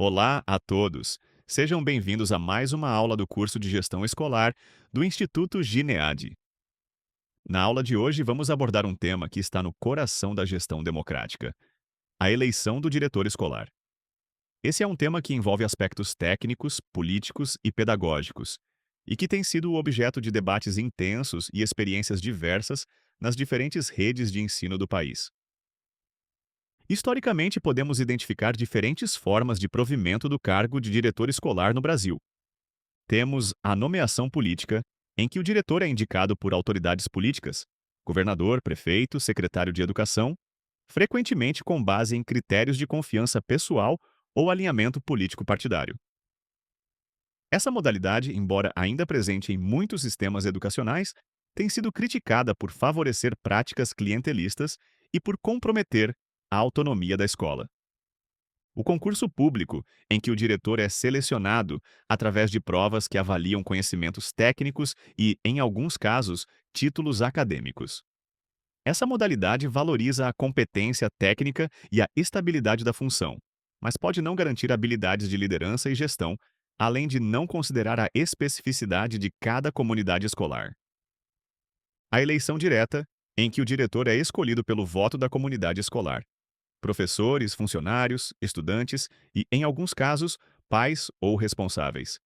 Olá a todos! Sejam bem-vindos a mais uma aula do curso de Gestão Escolar do Instituto Ginead. Na aula de hoje, vamos abordar um tema que está no coração da gestão democrática: a eleição do diretor escolar. Esse é um tema que envolve aspectos técnicos, políticos e pedagógicos, e que tem sido o objeto de debates intensos e experiências diversas nas diferentes redes de ensino do país. Historicamente, podemos identificar diferentes formas de provimento do cargo de diretor escolar no Brasil. Temos a nomeação política, em que o diretor é indicado por autoridades políticas, governador, prefeito, secretário de educação, frequentemente com base em critérios de confiança pessoal ou alinhamento político partidário. Essa modalidade, embora ainda presente em muitos sistemas educacionais, tem sido criticada por favorecer práticas clientelistas e por comprometer a autonomia da escola. O concurso público, em que o diretor é selecionado através de provas que avaliam conhecimentos técnicos e, em alguns casos, títulos acadêmicos. Essa modalidade valoriza a competência técnica e a estabilidade da função, mas pode não garantir habilidades de liderança e gestão, além de não considerar a especificidade de cada comunidade escolar. A eleição direta, em que o diretor é escolhido pelo voto da comunidade escolar, professores, funcionários, estudantes e, em alguns casos, pais ou responsáveis.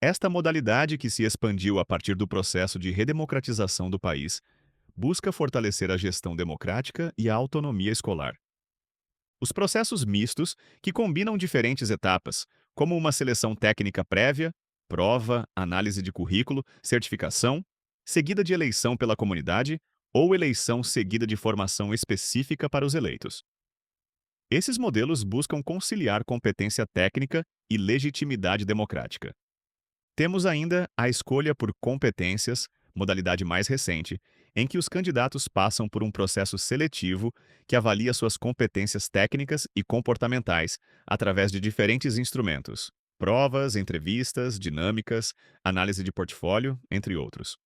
Esta modalidade, que se expandiu a partir do processo de redemocratização do país, busca fortalecer a gestão democrática e a autonomia escolar. Os processos mistos, que combinam diferentes etapas, como uma seleção técnica prévia, prova, análise de currículo, certificação, seguida de eleição pela comunidade ou eleição seguida de formação específica para os eleitos. Esses modelos buscam conciliar competência técnica e legitimidade democrática. Temos ainda a escolha por competências, modalidade mais recente, em que os candidatos passam por um processo seletivo que avalia suas competências técnicas e comportamentais através de diferentes instrumentos: provas, entrevistas, dinâmicas, análise de portfólio, entre outros.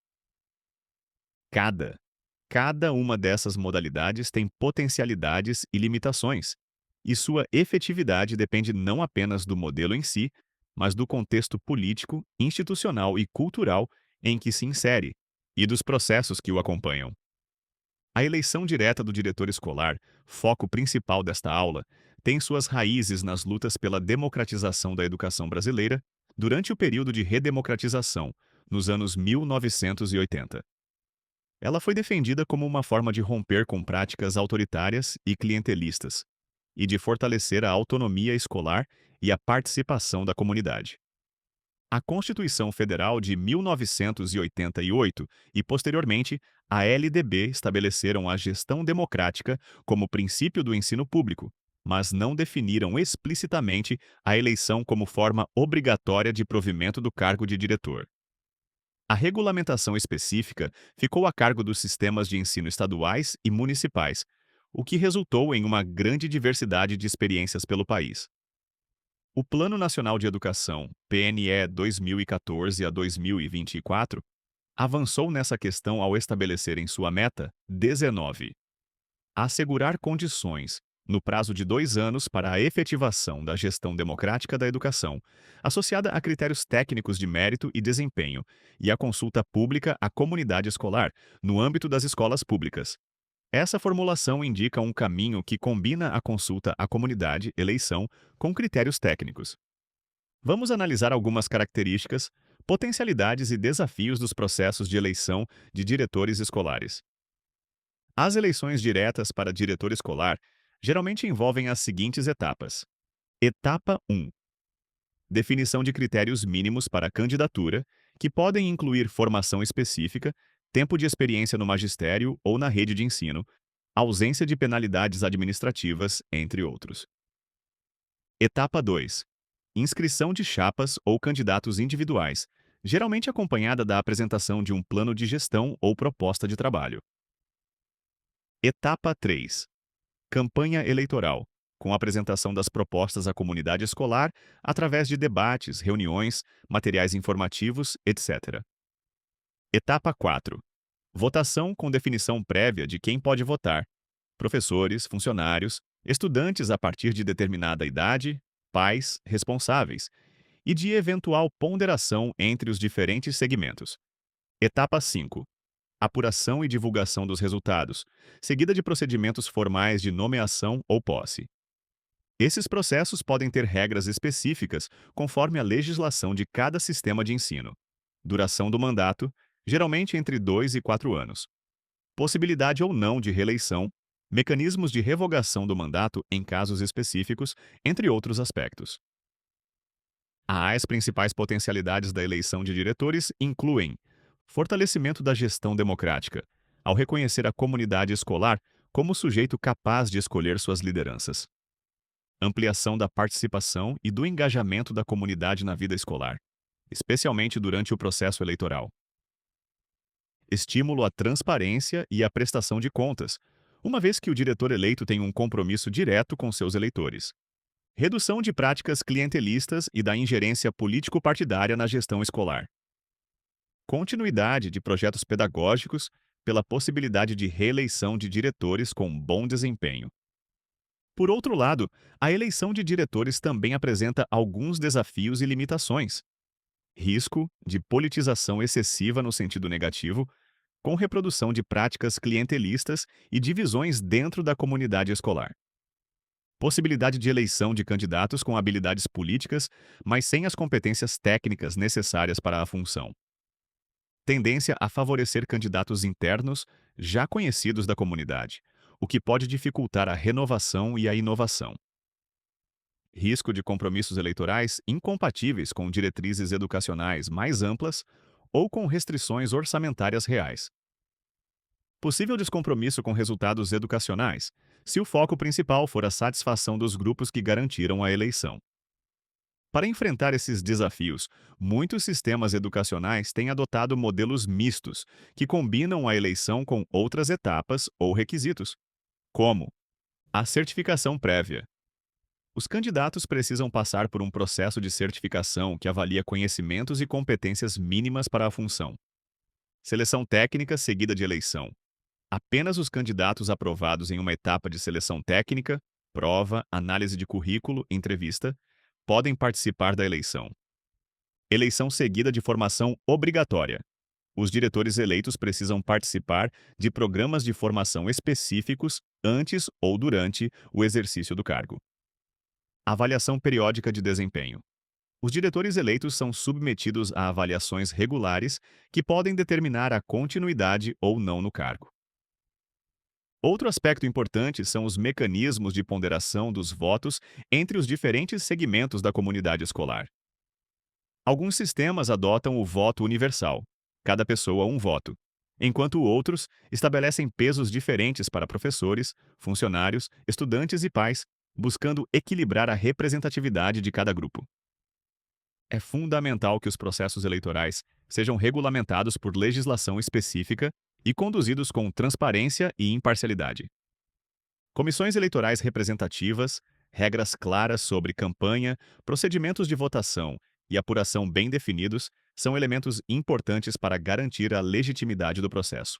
Cada uma dessas modalidades tem potencialidades e limitações, e sua efetividade depende não apenas do modelo em si, mas do contexto político, institucional e cultural em que se insere, e dos processos que o acompanham. A eleição direta do diretor escolar, foco principal desta aula, tem suas raízes nas lutas pela democratização da educação brasileira durante o período de redemocratização, nos anos 1980. Ela foi defendida como uma forma de romper com práticas autoritárias e clientelistas, e de fortalecer a autonomia escolar e a participação da comunidade. A Constituição Federal de 1988 e, posteriormente, a LDB estabeleceram a gestão democrática como princípio do ensino público, mas não definiram explicitamente a eleição como forma obrigatória de provimento do cargo de diretor. A regulamentação específica ficou a cargo dos sistemas de ensino estaduais e municipais, o que resultou em uma grande diversidade de experiências pelo país. O Plano Nacional de Educação, PNE 2014 a 2024, avançou nessa questão ao estabelecer em sua meta 19. Assegurar condições, no prazo de 2 anos, para a efetivação da gestão democrática da educação, associada a critérios técnicos de mérito e desempenho, e a consulta pública à comunidade escolar, no âmbito das escolas públicas. Essa formulação indica um caminho que combina a consulta à comunidade, eleição, com critérios técnicos. Vamos analisar algumas características, potencialidades e desafios dos processos de eleição de diretores escolares. As eleições diretas para diretor escolar geralmente envolvem as seguintes etapas. Etapa 1. Definição de critérios mínimos para a candidatura, que podem incluir formação específica, tempo de experiência no magistério ou na rede de ensino, ausência de penalidades administrativas, entre outros. Etapa 2. Inscrição de chapas ou candidatos individuais, geralmente acompanhada da apresentação de um plano de gestão ou proposta de trabalho. Etapa 3. Campanha eleitoral, com apresentação das propostas à comunidade escolar através de debates, reuniões, materiais informativos, etc. Etapa 4. Votação com definição prévia de quem pode votar: professores, funcionários, estudantes a partir de determinada idade, pais responsáveis e de eventual ponderação entre os diferentes segmentos. Etapa 5. Apuração e divulgação dos resultados, seguida de procedimentos formais de nomeação ou posse. Esses processos podem ter regras específicas conforme a legislação de cada sistema de ensino. Duração do mandato, geralmente entre 2 e 4 anos. Possibilidade ou não de reeleição, mecanismos de revogação do mandato em casos específicos, entre outros aspectos. As principais potencialidades da eleição de diretores incluem fortalecimento da gestão democrática, ao reconhecer a comunidade escolar como sujeito capaz de escolher suas lideranças. Ampliação da participação e do engajamento da comunidade na vida escolar, especialmente durante o processo eleitoral. Estímulo à transparência e à prestação de contas, uma vez que o diretor eleito tem um compromisso direto com seus eleitores. Redução de práticas clientelistas e da ingerência político-partidária na gestão escolar. Continuidade de projetos pedagógicos pela possibilidade de reeleição de diretores com bom desempenho. Por outro lado, a eleição de diretores também apresenta alguns desafios e limitações. Risco de politização excessiva no sentido negativo, com reprodução de práticas clientelistas e divisões dentro da comunidade escolar. Possibilidade de eleição de candidatos com habilidades políticas, mas sem as competências técnicas necessárias para a função. Tendência a favorecer candidatos internos já conhecidos da comunidade, o que pode dificultar a renovação e a inovação. Risco de compromissos eleitorais incompatíveis com diretrizes educacionais mais amplas ou com restrições orçamentárias reais. Possível descompromisso com resultados educacionais, se o foco principal for a satisfação dos grupos que garantiram a eleição. Para enfrentar esses desafios, muitos sistemas educacionais têm adotado modelos mistos, que combinam a eleição com outras etapas ou requisitos, como a certificação prévia. Os candidatos precisam passar por um processo de certificação que avalia conhecimentos e competências mínimas para a função. Seleção técnica seguida de eleição. Apenas os candidatos aprovados em uma etapa de seleção técnica, prova, análise de currículo, entrevista, podem participar da eleição. Eleição seguida de formação obrigatória. Os diretores eleitos precisam participar de programas de formação específicos antes ou durante o exercício do cargo. Avaliação periódica de desempenho. Os diretores eleitos são submetidos a avaliações regulares que podem determinar a continuidade ou não no cargo. Outro aspecto importante são os mecanismos de ponderação dos votos entre os diferentes segmentos da comunidade escolar. Alguns sistemas adotam o voto universal, cada pessoa um voto, enquanto outros estabelecem pesos diferentes para professores, funcionários, estudantes e pais, buscando equilibrar a representatividade de cada grupo. É fundamental que os processos eleitorais sejam regulamentados por legislação específica e conduzidos com transparência e imparcialidade. Comissões eleitorais representativas, regras claras sobre campanha, procedimentos de votação e apuração bem definidos são elementos importantes para garantir a legitimidade do processo.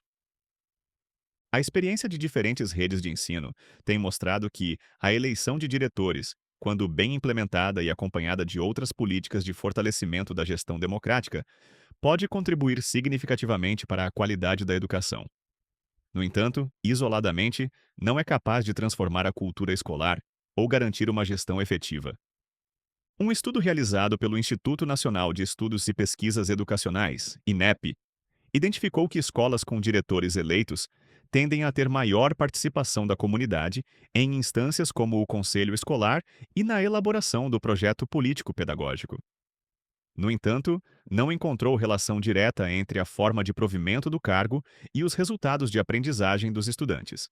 A experiência de diferentes redes de ensino tem mostrado que a eleição de diretores, quando bem implementada e acompanhada de outras políticas de fortalecimento da gestão democrática, pode contribuir significativamente para a qualidade da educação. No entanto, isoladamente, não é capaz de transformar a cultura escolar ou garantir uma gestão efetiva. Um estudo realizado pelo Instituto Nacional de Estudos e Pesquisas Educacionais, INEP, identificou que escolas com diretores eleitos tendem a ter maior participação da comunidade em instâncias como o conselho escolar e na elaboração do projeto político-pedagógico. No entanto, não encontrou relação direta entre a forma de provimento do cargo e os resultados de aprendizagem dos estudantes.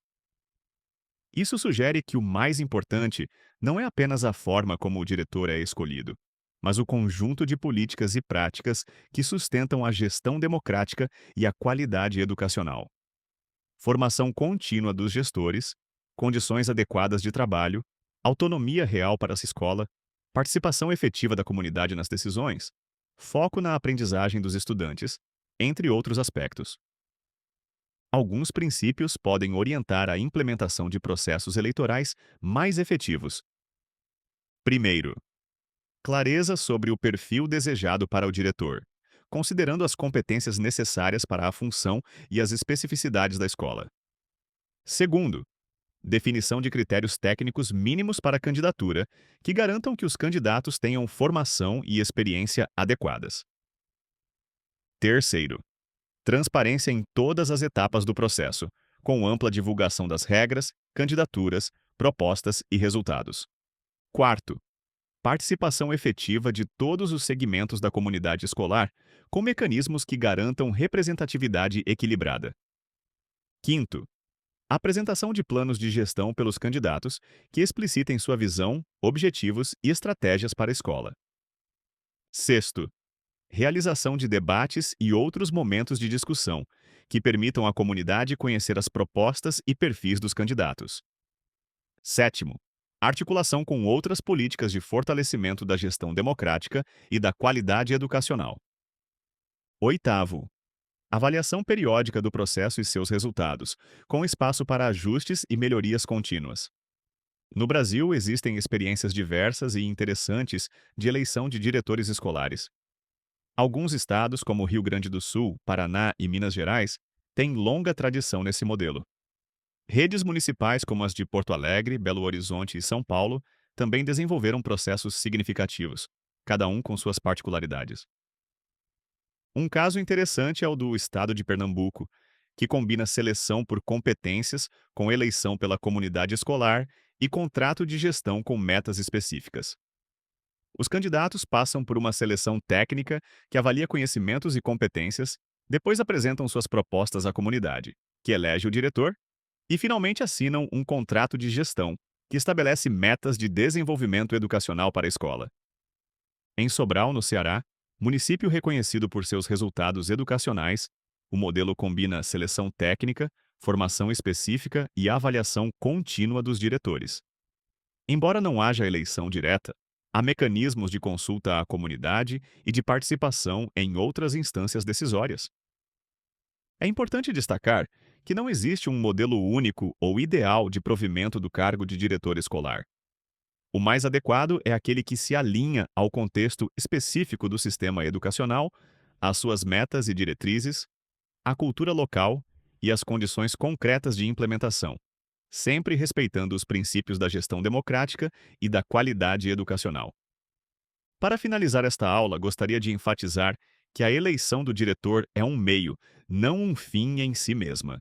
Isso sugere que o mais importante não é apenas a forma como o diretor é escolhido, mas o conjunto de políticas e práticas que sustentam a gestão democrática e a qualidade educacional. Formação contínua dos gestores, condições adequadas de trabalho, autonomia real para essa escola, participação efetiva da comunidade nas decisões, foco na aprendizagem dos estudantes, entre outros aspectos. Alguns princípios podem orientar a implementação de processos eleitorais mais efetivos. Primeiro, Clareza sobre o perfil desejado para o diretor, considerando as competências necessárias para a função e as especificidades da escola. Segundo, definição de critérios técnicos mínimos para a candidatura, que garantam que os candidatos tenham formação e experiência adequadas. Terceiro, transparência em todas as etapas do processo, com ampla divulgação das regras, candidaturas, propostas e resultados. Quarto, participação efetiva de todos os segmentos da comunidade escolar, com mecanismos que garantam representatividade equilibrada. Quinto, apresentação de planos de gestão pelos candidatos que explicitem sua visão, objetivos e estratégias para a escola. Sexto, realização de debates e outros momentos de discussão que permitam à comunidade conhecer as propostas e perfis dos candidatos. Sétimo, articulação com outras políticas de fortalecimento da gestão democrática e da qualidade educacional. Oitavo, avaliação periódica do processo e seus resultados, com espaço para ajustes e melhorias contínuas. No Brasil, existem experiências diversas e interessantes de eleição de diretores escolares. Alguns estados, como Rio Grande do Sul, Paraná e Minas Gerais, têm longa tradição nesse modelo. Redes municipais como as de Porto Alegre, Belo Horizonte e São Paulo também desenvolveram processos significativos, cada um com suas particularidades. Um caso interessante é o do estado de Pernambuco, que combina seleção por competências com eleição pela comunidade escolar e contrato de gestão com metas específicas. Os candidatos passam por uma seleção técnica que avalia conhecimentos e competências, depois apresentam suas propostas à comunidade, que elege o diretor, e finalmente assinam um contrato de gestão, que estabelece metas de desenvolvimento educacional para a escola. Em Sobral, no Ceará, município reconhecido por seus resultados educacionais, o modelo combina seleção técnica, formação específica e avaliação contínua dos diretores. Embora não haja eleição direta, há mecanismos de consulta à comunidade e de participação em outras instâncias decisórias. É importante destacar que não existe um modelo único ou ideal de provimento do cargo de diretor escolar. O mais adequado é aquele que se alinha ao contexto específico do sistema educacional, às suas metas e diretrizes, à cultura local e às condições concretas de implementação, sempre respeitando os princípios da gestão democrática e da qualidade educacional. Para finalizar esta aula, gostaria de enfatizar que a eleição do diretor é um meio, não um fim em si mesma.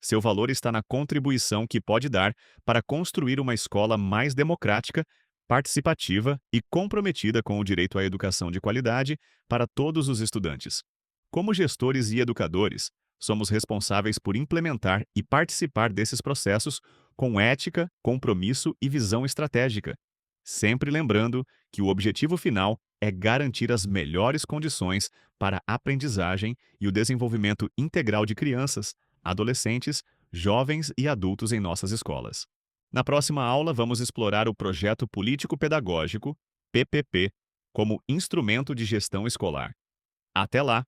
Seu valor está na contribuição que pode dar para construir uma escola mais democrática, participativa e comprometida com o direito à educação de qualidade para todos os estudantes. Como gestores e educadores, somos responsáveis por implementar e participar desses processos com ética, compromisso e visão estratégica, sempre lembrando que o objetivo final é garantir as melhores condições para a aprendizagem e o desenvolvimento integral de crianças, adolescentes, jovens e adultos em nossas escolas. Na próxima aula, vamos explorar o projeto político-pedagógico, PPP, como instrumento de gestão escolar. Até lá!